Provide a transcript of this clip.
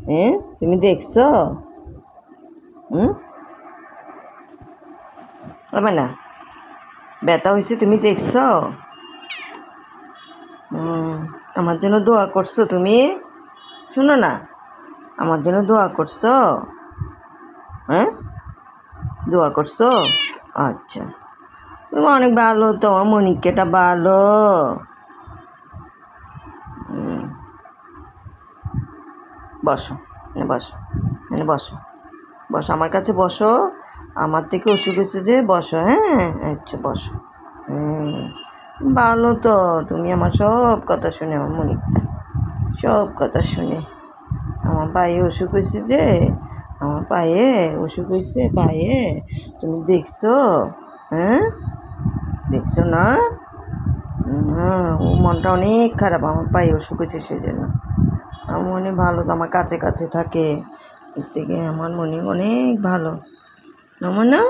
হ্যাঁ, তুমি দেখছো? হবে না, ব্যথা হয়েছে, তুমি দেখছো? আমার জন্য দোয়া করছো তুমি? শোনো না, আমার জন্য দোয়া করছো? হ্যাঁ, দোয়া করছো? আচ্ছা, তুমি অনেক ভালো, তোমার মনিকাটা ভালো। বসো, বসো, বসো, বসো, আমার কাছে বসো। আমার থেকে অসুখ হয়েছে যে, বসো। হ্যাঁ, আচ্ছা, বসো। ভালো তো, তুমি আমার সব কথা শুনে, আমার মনিকা সব কথা শুনে। আমার পায়ে অসুখ হয়েছে যে, আমার পায়ে অসুখ হয়েছে পায়ে, তুমি দেখছো? হ্যাঁ, দেখছো না? ও মনটা অনেক খারাপ, আমার পায়ে অসুখ হয়েছে সেই জন্য। আমার মনে ভালো তো, আমার কাছে কাছে থাকে, এর থেকে আমার মনে অনেক ভালো। না